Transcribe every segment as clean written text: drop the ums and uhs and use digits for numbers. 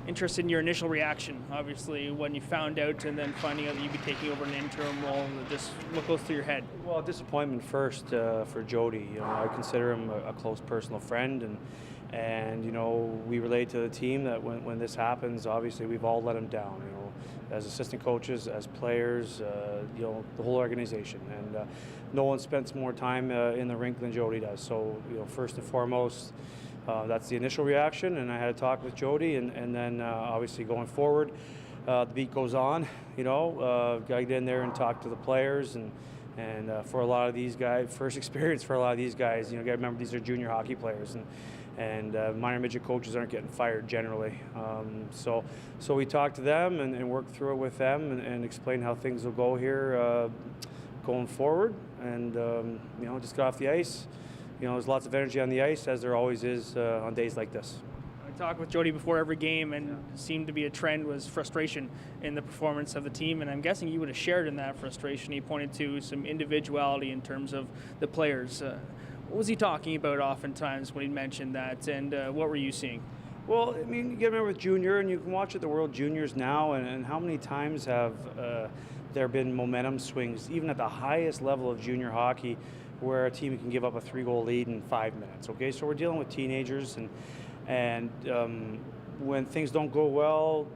interested in your initial reaction, obviously, when you found out and then finding out that you'd be taking over an interim role. Just what goes through your head? Well, disappointment first for Jody. I consider him a close personal friend, and we relate to the team that when this happens, obviously we've all let him down. As assistant coaches, as players, the whole organization, and no one spends more time in the rink than Jody does. So first and foremost, that's the initial reaction, and I had a talk with Jody, and then obviously going forward, the beat goes on. Got to get in there and talk to the players, and for a lot of these guys, first experience for a lot of these guys, got to remember these are junior hockey players, and minor midget coaches aren't getting fired generally. So we talked to them and worked through it with them and explained how things will go here going forward, and just got off the ice. There's lots of energy on the ice, as there always is on days like this. I talked with Jody before every game, and seemed to be a trend was frustration in the performance of the team, and I'm guessing you would have shared in that frustration. He pointed to some individuality in terms of the players. What was he talking about oftentimes when he mentioned that, and what were you seeing? Well, you got to remember with junior, and you can watch at the World Juniors now, and how many times have there been momentum swings, even at the highest level of junior hockey, where a team can give up a 3-goal lead in 5 minutes. Okay, so we're dealing with teenagers, and when things don't go well,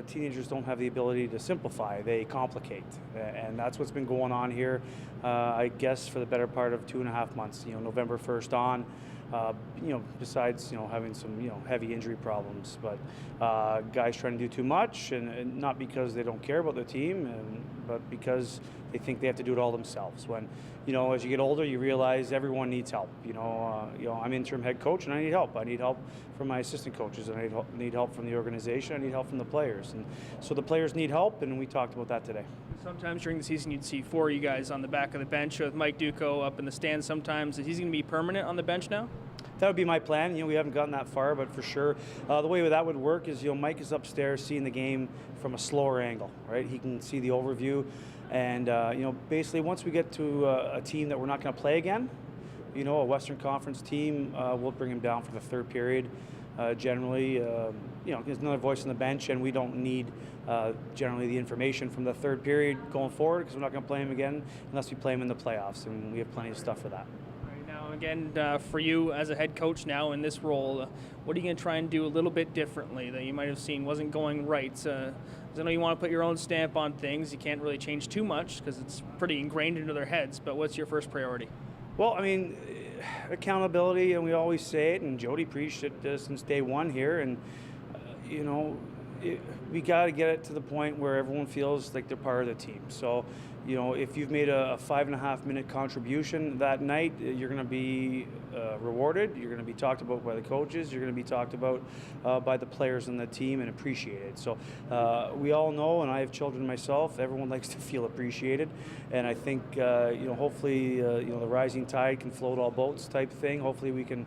teenagers don't have the ability to simplify; they complicate, and that's what's been going on here. I guess for the better part of 2.5 months. November 1st on. Besides having some heavy injury problems, but guys trying to do too much, and not because they don't care about the team, but because they think they have to do it all themselves. When as you get older, you realize everyone needs help. I'm interim head coach, and I need help. I need help from my assistant coaches, and I need help from the organization. I need help from the players, and so the players need help, and we talked about that today. Sometimes during the season, you'd see 4 of you guys on the back of the bench with Mike Duco up in the stands. Sometimes, is he going to be permanent on the bench now? That would be my plan. We haven't gotten that far, but for sure, the way that would work is, Mike is upstairs seeing the game from a slower angle, right? He can see the overview, and basically once we get to a team that we're not going to play again, a Western Conference team, we'll bring him down for the third period. Generally, there's another voice on the bench, and we don't need generally the information from the third period going forward, because we're not going to play him again unless we play him in the playoffs, and we have plenty of stuff for that. Again, for you as a head coach now in this role, what are you going to try and do a little bit differently that you might have seen wasn't going right? Because I know you want to put your own stamp on things. You can't really change too much because it's pretty ingrained into their heads, but what's your first priority? Well, accountability, and we always say it, and Jody preached it since day one here, and we got to get it to the point where everyone feels like they're part of the team. So, if you've made a 5.5-minute contribution that night, you're going to be rewarded. You're going to be talked about by the coaches. You're going to be talked about by the players on the team and appreciated. So we all know, and I have children myself, everyone likes to feel appreciated. And I think, hopefully, the rising tide can float all boats type thing. Hopefully we can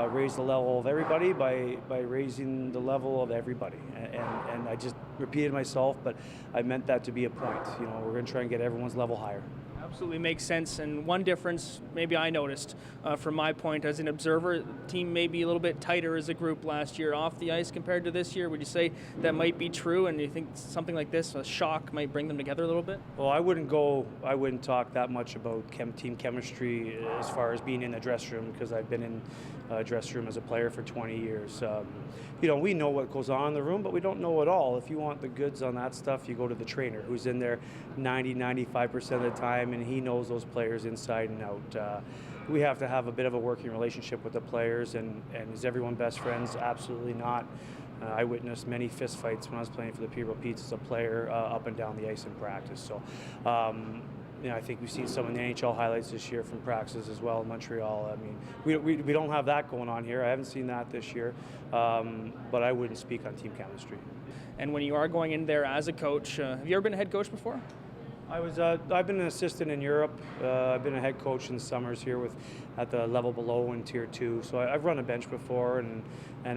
raise the level of everybody by raising the level of everybody. And I just repeated myself, but I meant that to be a point. We're going to try and get everyone's level higher. Absolutely makes sense. And one difference maybe I noticed from my point as an observer, the team may be a little bit tighter as a group last year off the ice compared to this year. Would you say that might be true? And do you think something like this, a shock, might bring them together a little bit? Well, I wouldn't talk that much about team chemistry as far as being in the dressing room, because I've been in a dressing room as a player for 20 years. We know what goes on in the room, but we don't know it all. If you want the goods on that stuff, you go to the trainer, who's in there 95% of the time, and he knows those players inside and out. We have to have a bit of a working relationship with the players, and is everyone best friends? Absolutely not. I witnessed many fistfights when I was playing for the Peterborough PETES as a player up and down the ice in practice. So I think we've seen some of the NHL highlights this year from practices as well in Montreal. We don't have that going on here. I haven't seen that this year, but I wouldn't speak on team chemistry. And when you are going in there as a coach, have you ever been a head coach before? I've been an assistant in Europe. I've been a head coach in summers here at the level below in Tier 2. So I've run a bench before, and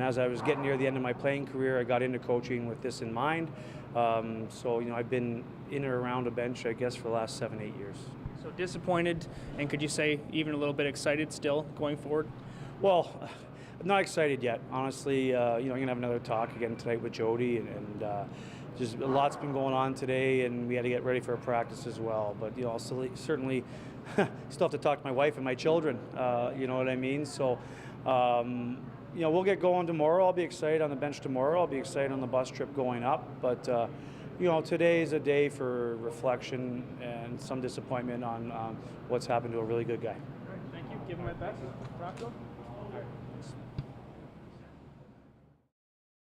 as I was getting near the end of my playing career, I got into coaching with this in mind. I've been in or around a bench, I guess, for the last 7-8 years. So disappointed, and could you say even a little bit excited still going forward? Well, I'm not excited yet, honestly. I'm gonna have another talk again tonight with Jody, and just a lot's been going on today, and we had to get ready for a practice as well. But I'll certainly still have to talk to my wife and my children. You know what I mean? So. We'll get going tomorrow. I'll be excited on the bench tomorrow. I'll be excited on the bus trip going up. But today is a day for reflection and some disappointment on what's happened to a really good guy. All right, thank you. Give him my best, Rocco.